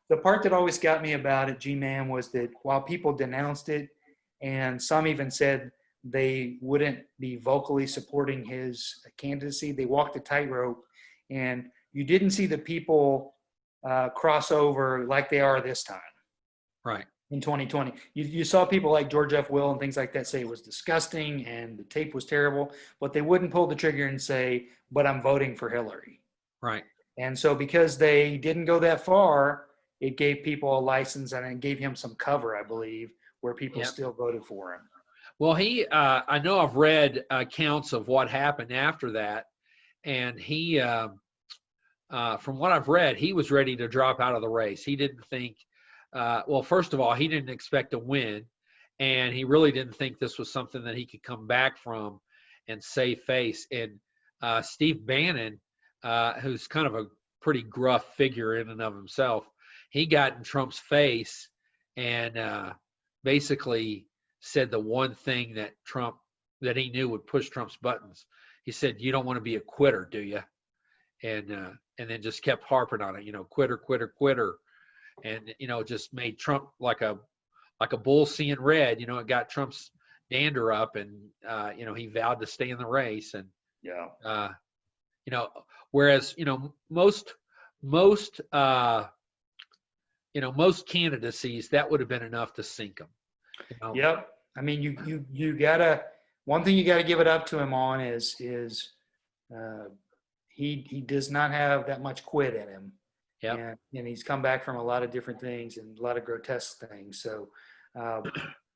the part that always got me about it, G-Man, was that while people denounced it, and some even said they wouldn't be vocally supporting his candidacy, they walked a tightrope, and you didn't see the people cross over like they are this time. Right. In 2020. You saw people like George F. Will and things like that say it was disgusting and the tape was terrible, but they wouldn't pull the trigger and say, but I'm voting for Hillary. Right. And so because they didn't go that far, it gave people a license, and it gave him some cover, I believe, where people still voted for him. Well, I know I've read accounts of what happened after that, and he, from what I've read, he was ready to drop out of the race. He didn't think, first of all, he didn't expect to win, and he really didn't think this was something that he could come back from and save face. And Steve Bannon, who's kind of a pretty gruff figure in and of himself, he got in Trump's face and basically said the one thing that he knew would push Trump's buttons. He said, "You don't want to be a quitter, do you?" And then just kept harping on it, quitter, quitter, quitter. And, just made Trump like a bull seeing red. It got Trump's dander up, and, he vowed to stay in the race. And, whereas, most candidacies, that would have been enough to sink them. Yep. I mean, you gotta, one thing you got to give it up to him on is he does not have that much quit in him. Yep. And he's come back from a lot of different things and a lot of grotesque things. So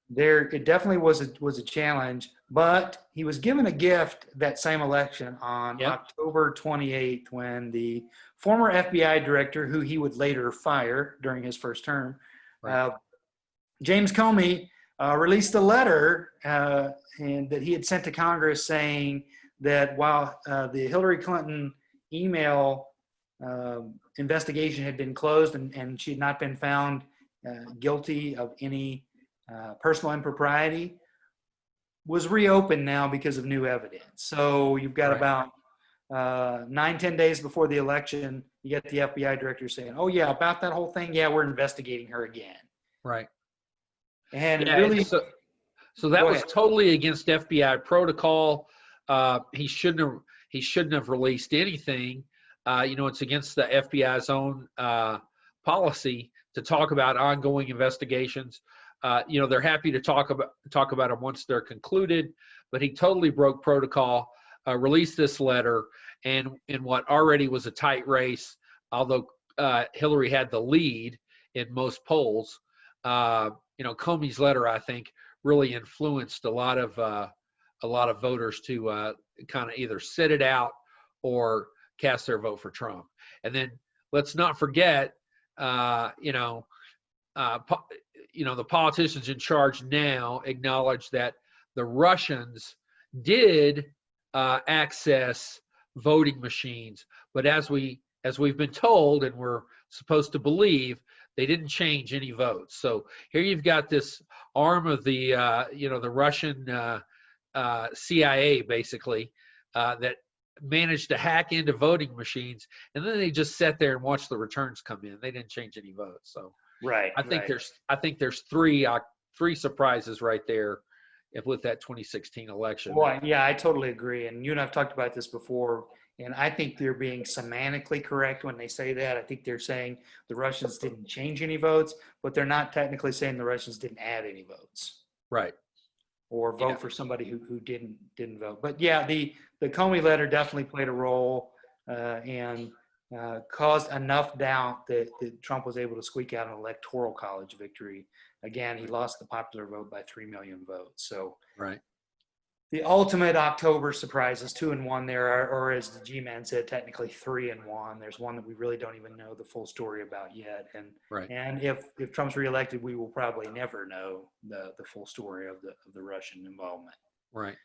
there, it definitely was a challenge, but he was given a gift that same election on Yep. October 28th when the former FBI director, who he would later fire during his first term, Right. James Comey, released a letter and that he had sent to Congress saying that while the Hillary Clinton email investigation had been closed and she had not been found guilty of any personal impropriety, was reopened now because of new evidence. So you've got Right. about 9-10 days before the election, you get the FBI director saying, "Oh yeah, about that whole thing. Yeah, we're investigating her again." Right. And it Yeah. really, So that go was ahead. totally against FBI protocol. He shouldn't have released anything. It's against the FBI's own policy to talk about ongoing investigations. They're happy to talk about them once they're concluded, but he totally broke protocol. Released this letter, and in what already was a tight race, although Hillary had the lead in most polls. Comey's letter, I think, really influenced a lot of voters to kind of either sit it out or cast their vote for Trump. And then let's not forget, the politicians in charge now acknowledge that the Russians did access voting machines, but as we've been told and we're supposed to believe, they didn't change any votes. So here you've got this arm of the the Russian CIA basically that managed to hack into voting machines, and then they just sat there and watched the returns come in. They didn't change any votes. So Right. I think there's three surprises right there with that 2016 election. Boy, yeah, I totally agree. And you and I've talked about this before, and I think they're being semantically correct when they say that. I think they're saying the Russians didn't change any votes, but they're not technically saying the Russians didn't add any votes Right. or vote Yeah. for somebody who didn't vote. But yeah, the Comey letter definitely played a role and caused enough doubt that Trump was able to squeak out an electoral college victory. Again, he lost the popular vote by 3 million votes. So Right. the ultimate October surprise is 2-1 there, or as the G-Man said, technically 3-1. There's one that we really don't even know the full story about yet, Right. and if Trump's reelected, we will probably never know the full story of the Russian involvement. Right.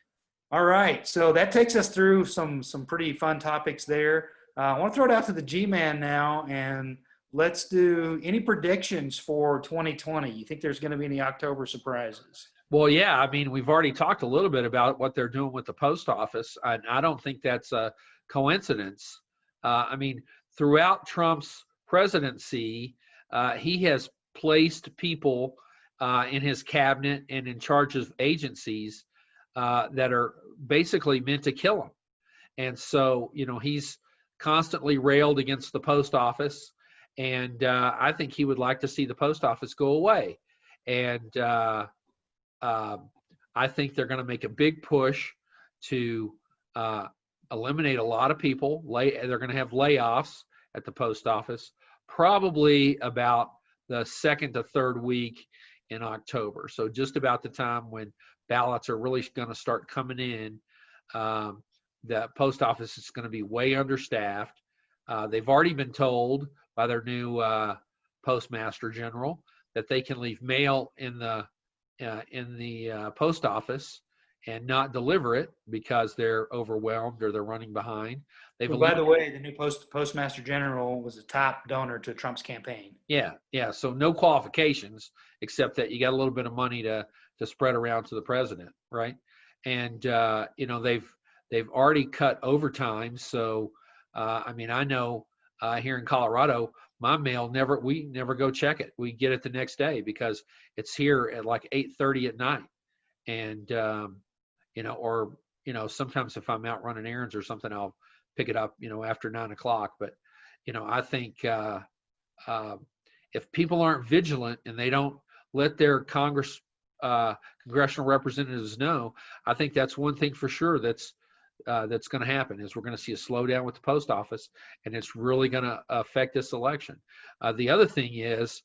All right, so that takes us through some pretty fun topics there. I want to throw it out to the G-Man now, and let's do any predictions for 2020. You think there's going to be any October surprises? Well, yeah, I mean, we've already talked a little bit about what they're doing with the post office, and I don't think that's a coincidence. I mean, throughout Trump's presidency, he has placed people in his cabinet and in charge of agencies that are basically meant to kill him. And so, he's constantly railed against the post office, and I think he would like to see the post office go away. And I think they're going to make a big push to eliminate a lot of people. They're going to have layoffs at the post office, probably about the second to third week in October. So just about the time when ballots are really going to start coming in. The post office is going to be way understaffed. They've already been told by their new postmaster general that they can leave mail in the post office and not deliver it because they're overwhelmed or they're running behind. Well, by the way, the new postmaster general was a top donor to Trump's campaign. Yeah. So no qualifications except that you got a little bit of money to spread around to the president, right? And they've already cut overtime. So I mean, I know here in Colorado, my mail we never go check it. We get it the next day because it's here at like 8:30 at night. And sometimes if I'm out running errands or something, I'll pick it up, after 9 o'clock. But, I think if people aren't vigilant and they don't let their Congress congressional representatives know, I think that's one thing for sure that's going to happen is we're going to see a slowdown with the post office, and it's really going to affect this election. The other thing is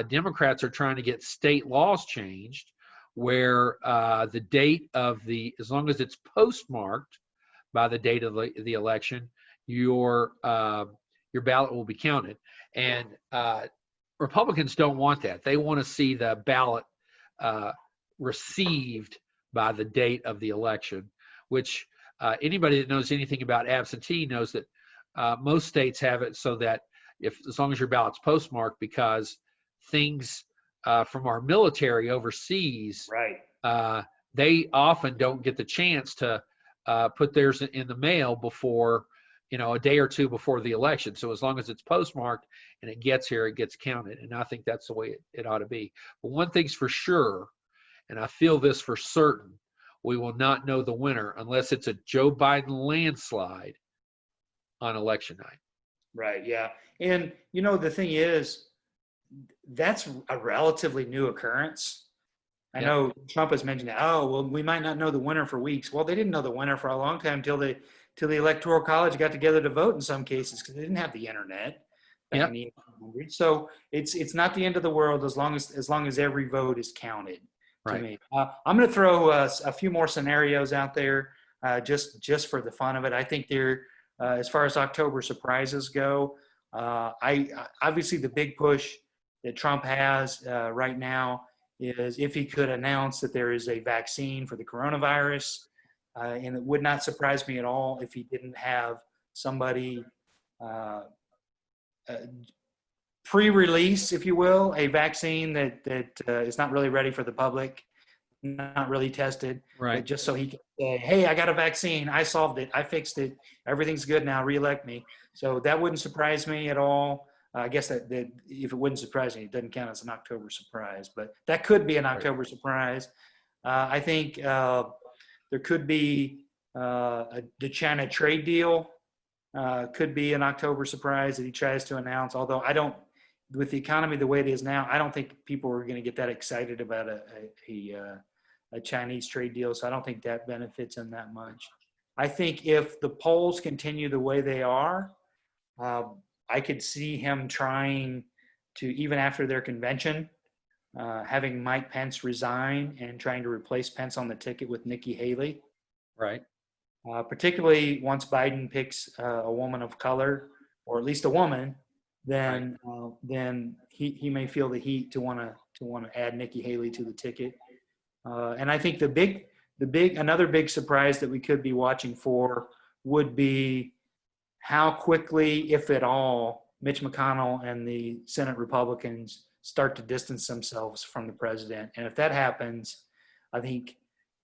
Democrats are trying to get state laws changed where the date of as long as it's postmarked by the date of the election, your ballot will be counted. And Republicans don't want that. They want to see the ballot received by the date of the election, which anybody that knows anything about absentee knows that most states have it so that as long as your ballot's postmarked, because things from our military overseas, right, they often don't get the chance to put theirs in the mail before, a day or two before the election. So as long as it's postmarked and it gets here, it gets counted. And I think that's the way it ought to be. But one thing's for sure, and I feel this for certain, we will not know the winner unless it's a Joe Biden landslide on election night. right, yeah. And, the thing is, that's a relatively new occurrence. I know Trump has mentioned, we might not know the winner for weeks. Well, they didn't know the winner for a long time till the Electoral College got together to vote in some cases because they didn't have the internet back in the 1800s. So it's not the end of the world as long as every vote is counted. To me, I'm going to throw a few more scenarios out there just for the fun of it. I think as far as October surprises go, obviously the big push that Trump has right now is if he could announce that there is a vaccine for the coronavirus, and it would not surprise me at all if he didn't have somebody pre-release, if you will, a vaccine that is not really ready for the public, not really tested, right? But just so he can say, "Hey, I got a vaccine. I solved it. I fixed it. Everything's good now. Reelect me." So that wouldn't surprise me at all. I guess that if it wouldn't surprise me, it doesn't count as an October surprise, but that could be an October surprise. I think there could be the China trade deal could be an October surprise that he tries to announce. Although with the economy the way it is now, I don't think people are going to get that excited about a Chinese trade deal. So I don't think that benefits him that much. I think if the polls continue the way they are, I could see him trying to, even after their convention, having Mike Pence resign and trying to replace Pence on the ticket with Nikki Haley. Right. Particularly once Biden picks a woman of color, or at least a woman, then he may feel the heat to want to add Nikki Haley to the ticket. And I think another big surprise that we could be watching for would be how quickly, if at all, Mitch McConnell and the Senate Republicans start to distance themselves from the president. And if that happens, I think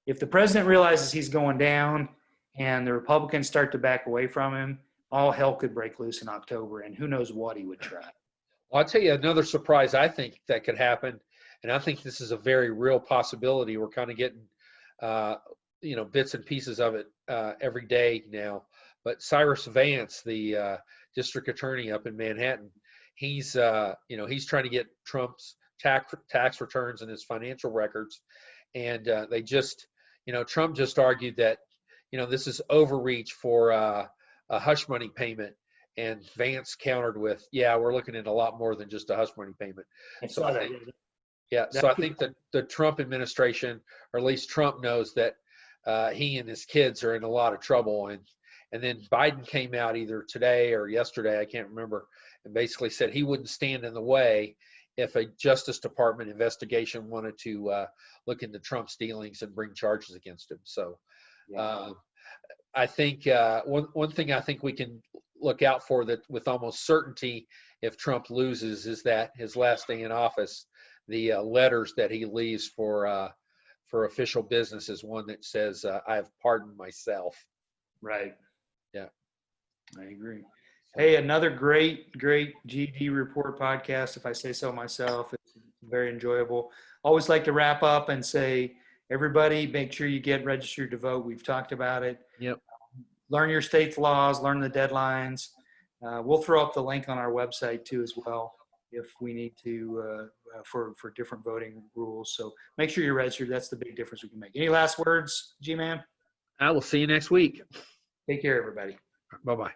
if the president realizes he's going down and the Republicans start to back away from him, all hell could break loose in October, and who knows what he would try. Well, I'll tell you another surprise I think that could happen, and I think this is a very real possibility. We're kind of getting, bits and pieces of it every day now. But Cyrus Vance, the district attorney up in Manhattan, he's trying to get Trump's tax returns and his financial records, and they just, Trump just argued that, this is overreach for a hush money payment, and Vance countered with, "Yeah, we're looking at a lot more than just a hush money payment." So I think that the Trump administration, or at least Trump, knows that he and his kids are in a lot of trouble, and then Biden came out either today or yesterday, I can't remember, and basically said he wouldn't stand in the way if a Justice Department investigation wanted to look into Trump's dealings and bring charges against him. So I think one thing I think we can look out for that with almost certainty if Trump loses is that his last day in office, the letters that he leaves for official business is one that says, "I have pardoned myself." Right. Yeah. I agree. Hey, another great GD Report podcast, if I say so myself. It's very enjoyable. Always like to wrap up and say, everybody, make sure you get registered to vote. We've talked about it. Yep. Learn your state's laws, learn the deadlines. We'll throw up the link on our website too as well if we need to for different voting rules. So make sure you're registered. That's the big difference we can make. Any last words, G-Man? I will see you next week. Take care, everybody. Bye-bye.